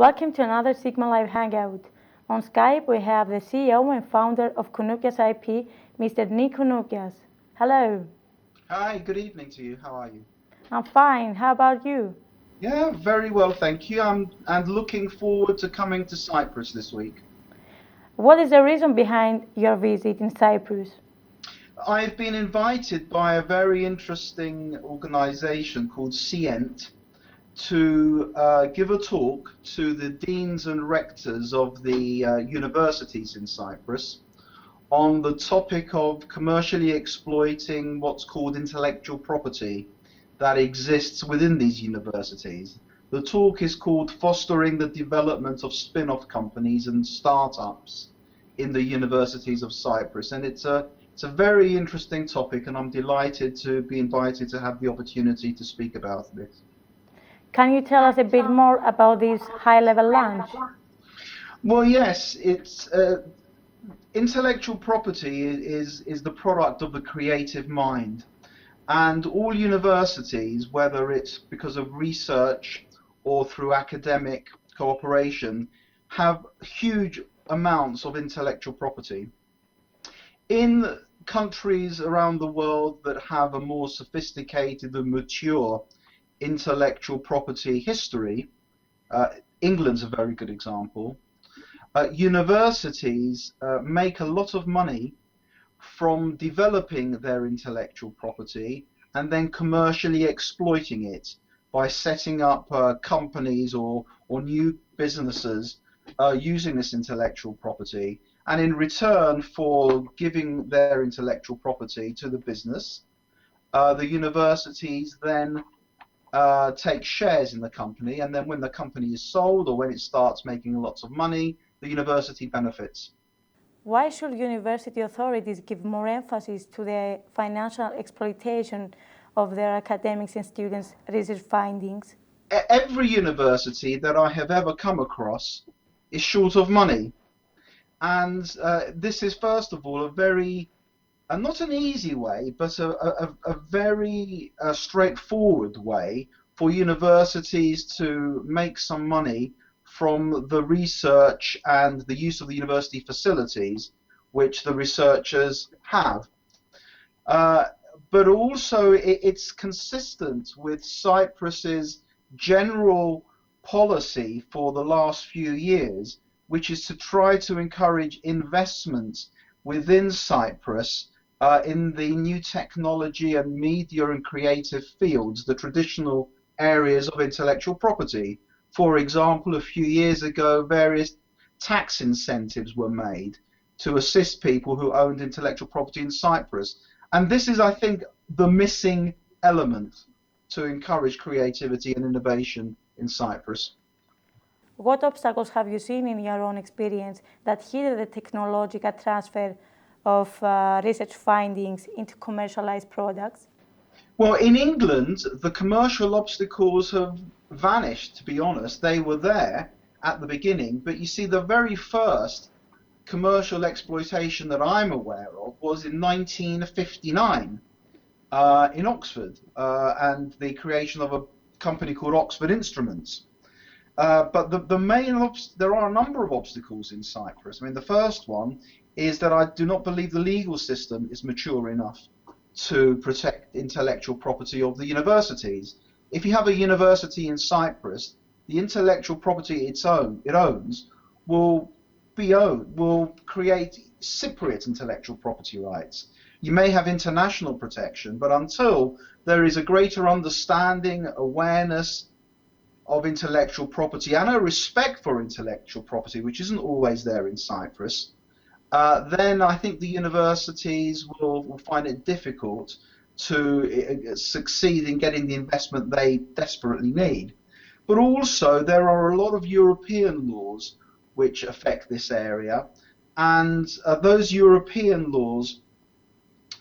Welcome to another Sigmalive Hangout. On Skype, we have the CEO and founder of Kounoupias IP, Mr. Kounoupias. Hello. Hi, good evening to you. How are you? I'm fine. How about you? Yeah, very well, thank you. And looking forward to coming to Cyprus this week. What is the reason behind your visit in Cyprus? I've been invited by a very interesting organization called CENT to give a talk to the deans and rectors of the universities in Cyprus on the topic of commercially exploiting what's called intellectual property that exists within these universities. The talk is called Fostering the Development of Spin-off Companies and Startups in the Universities of Cyprus. And it's a very interesting topic, and I'm delighted to be invited to have the opportunity to speak about this. Can you tell us a bit more about this high-level lunch? Well, yes, it's intellectual property is the product of the creative mind, and all universities, whether it's because of research or through academic cooperation, have huge amounts of intellectual property. In countries around the world that have a more sophisticated and mature intellectual property history, England's a very good example. Universities make a lot of money from developing their intellectual property and then commercially exploiting it by setting up companies or new businesses using this intellectual property. And in return for giving their intellectual property to the business, the universities then take shares in the company, and then when the company is sold or when it starts making lots of money, the university benefits. Why should university authorities give more emphasis to the financial exploitation of their academics and students' research findings? Every university that I have ever come across is short of money. And this is, first of all, a very, not an easy way, but a very straightforward way for universities to make some money from the research and the use of the university facilities which the researchers have. But also it's consistent with Cyprus's general policy for the last few years, which is to try to encourage investment within Cyprus in the new technology and media and creative fields, the traditional areas of intellectual property. For example, a few years ago, various tax incentives were made to assist people who owned intellectual property in Cyprus. And this is, I think, the missing element to encourage creativity and innovation in Cyprus. What obstacles have you seen in your own experience that hinder the technological transfer of research findings into commercialized products? Well, in England, the commercial obstacles have vanished, to be honest. They were there at the beginning, but you see, the very first commercial exploitation that I'm aware of was in 1959 in Oxford, and the creation of a company called Oxford Instruments. But there are a number of obstacles in Cyprus. I mean, the first one is that I do not believe the legal system is mature enough to protect intellectual property of the universities. If you have a university in Cyprus, the intellectual property it owns will create Cypriot intellectual property rights. You may have international protection, but until there is a greater understanding, awareness of intellectual property and a respect for intellectual property, which isn't always there in Cyprus, then I think the universities will find it difficult to succeed in getting the investment they desperately need. But also there are a lot of European laws which affect this area, and those European laws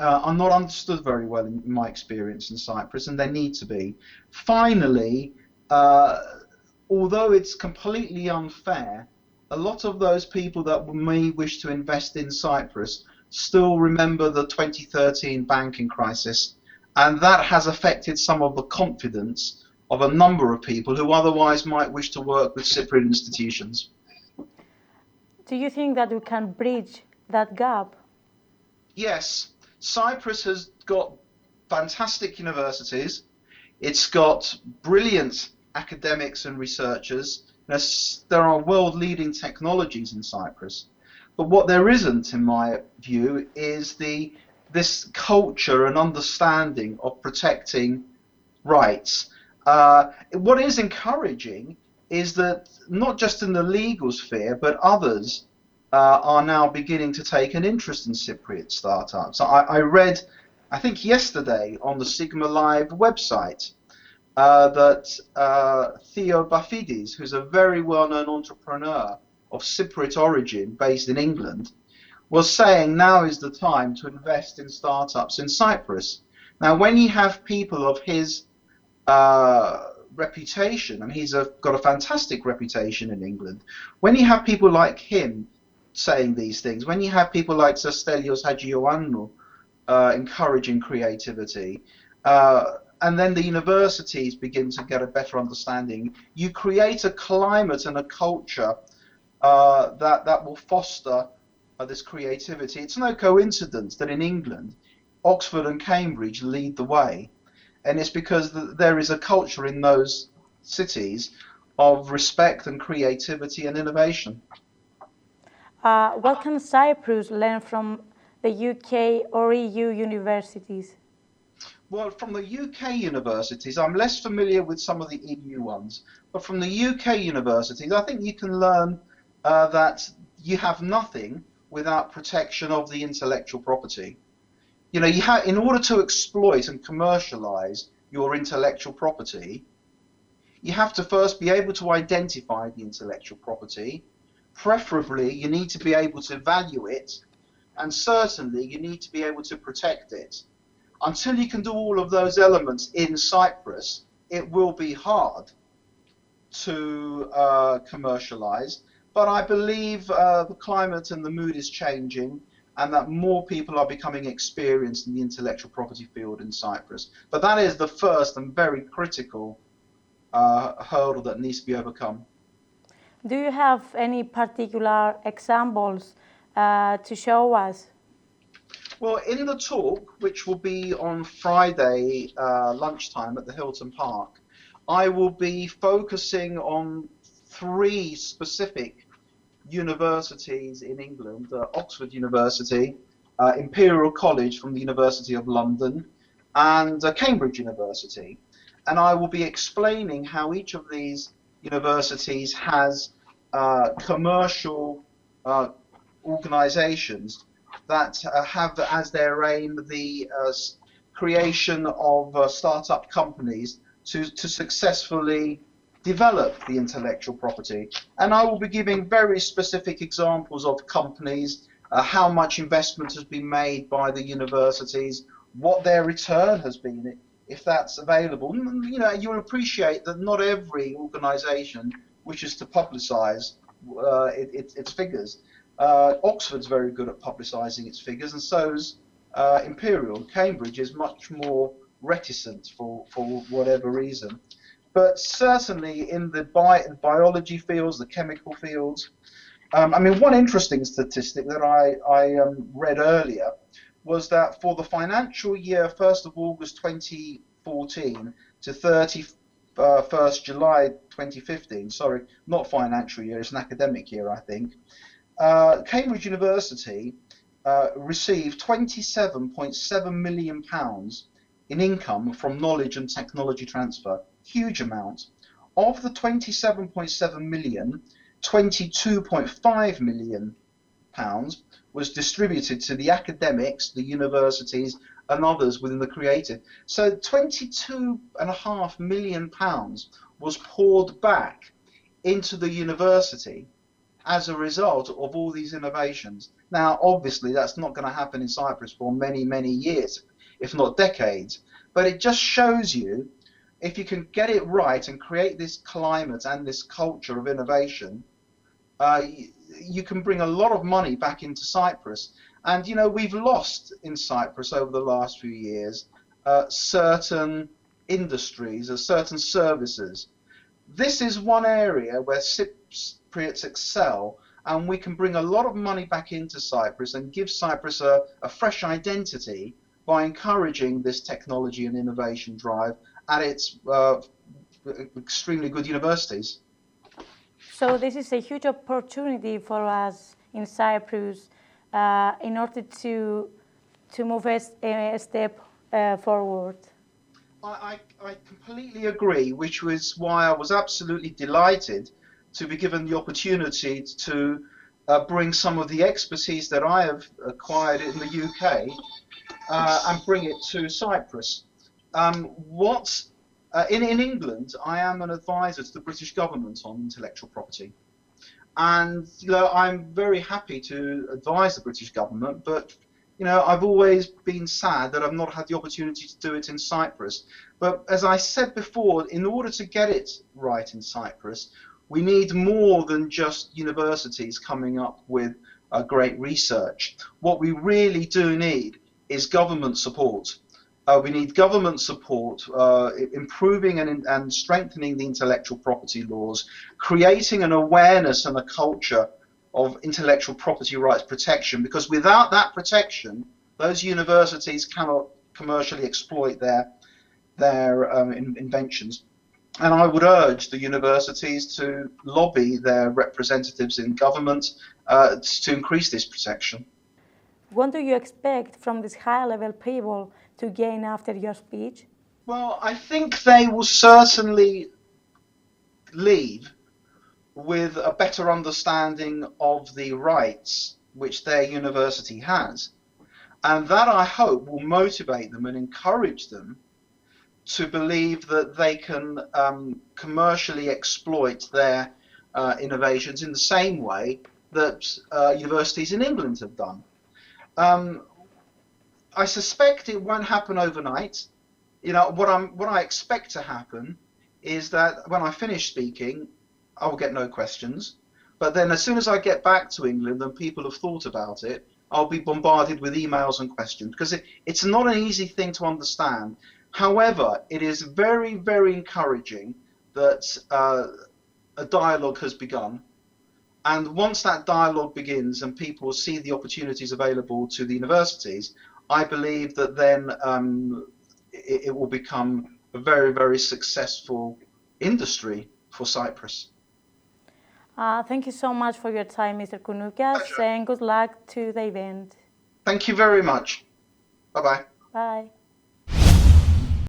are not understood very well in my experience in Cyprus, and they need to be. Finally, although it's completely unfair, a lot of those people that may wish to invest in Cyprus still remember the 2013 banking crisis, and that has affected some of the confidence of a number of people who otherwise might wish to work with Cypriot institutions. Do you think that we can bridge that gap? Yes, Cyprus has got fantastic universities. It's got brilliant academics and researchers. There are world-leading technologies in Cyprus. But what there isn't, in my view, is this culture and understanding of protecting rights. What is encouraging is that not just in the legal sphere, but others are now beginning to take an interest in Cypriot startups. I read, I think yesterday, on the Sigmalive website that Theo Bafidis, who's a very well-known entrepreneur of Cypriot origin based in England, was saying now is the time to invest in startups in Cyprus. Now, when you have people of his reputation, and he's got a fantastic reputation in England, when you have people like him saying these things, when you have people like Stelios Hagioannou encouraging creativity, and then the universities begin to get a better understanding, you create a climate and a culture that will foster this creativity. It's no coincidence that in England, Oxford and Cambridge lead the way, and it's because there is a culture in those cities of respect and creativity and innovation. What can Cyprus learn from the UK or EU universities? Well, from the UK universities, I'm less familiar with some of the EU ones, but from the UK universities, I think you can learn that you have nothing without protection of the intellectual property. You know, in order to exploit and commercialize your intellectual property, you have to first be able to identify the intellectual property. Preferably, you need to be able to value it, and certainly you need to be able to protect it. Until you can do all of those elements in Cyprus, it will be hard to commercialize. But I believe the climate and the mood is changing, and that more people are becoming experienced in the intellectual property field in Cyprus. But that is the first and very critical hurdle that needs to be overcome. Do you have any particular examples to show us? Well, in the talk, which will be on Friday lunchtime at the Hilton Park, I will be focusing on 3 specific universities in England: Oxford University, Imperial College from the University of London, and Cambridge University. And I will be explaining how each of these universities has commercial organizations that have as their aim the creation of startup companies to successfully develop the intellectual property. And I will be giving very specific examples of companies, how much investment has been made by the universities, what their return has been, if that's available. You know, you'll appreciate that not every organization wishes to publicize its figures. Oxford's very good at publicising its figures, and so's Imperial. Cambridge is much more reticent for whatever reason. But certainly in the biology fields, the chemical fields, I mean, one interesting statistic that I read earlier was that for the financial year 1st of August 2014 to 31st July 2015, sorry, not financial year, it's an academic year, I think, Cambridge University received £27.7 million in income from knowledge and technology transfer. Huge amount. Of the 27.7 million, 22.5 million pounds was distributed to the academics, the universities, and others within the creative. So 22.5 million pounds was poured back into the university as a result of all these innovations. Now, obviously, that's not going to happen in Cyprus for many, many years, if not decades. But it just shows you, if you can get it right and create this climate and this culture of innovation, you can bring a lot of money back into Cyprus. And, you know, we've lost in Cyprus over the last few years certain industries, as certain services. This is one area where Cypriots excel, and we can bring a lot of money back into Cyprus and give Cyprus a fresh identity by encouraging this technology and innovation drive at its extremely good universities. So this is a huge opportunity for us in Cyprus in order to move a step forward. I completely agree, which was why I was absolutely delighted to be given the opportunity to bring some of the expertise that I have acquired in the UK and bring it to Cyprus. In England, I am an advisor to the British government on intellectual property. And I'm very happy to advise the British government, but I've always been sad that I've not had the opportunity to do it in Cyprus. But as I said before, in order to get it right in Cyprus, we need more than just universities coming up with great research. What we really do need is government support. We need government support, improving and strengthening the intellectual property laws, creating an awareness and a culture of intellectual property rights protection, because without that protection, those universities cannot commercially exploit their inventions. And I would urge the universities to lobby their representatives in government to increase this protection. What do you expect from these high-level people to gain after your speech? Well, I think they will certainly leave with a better understanding of the rights which their university has. And that, I hope, will motivate them and encourage them to believe that they can commercially exploit their innovations in the same way that universities in England have done. I suspect it won't happen overnight. What I expect to happen is that when I finish speaking, I will get no questions. But then as soon as I get back to England and people have thought about it, I'll be bombarded with emails and questions, because it's not an easy thing to understand. However, it is very, very encouraging that a dialogue has begun. And once that dialogue begins and people see the opportunities available to the universities, I believe that then it will become a very, very successful industry for Cyprus. Thank you so much for your time, Mr. Kounoupias, and good luck to the event. Thank you very much. Bye-bye. Bye.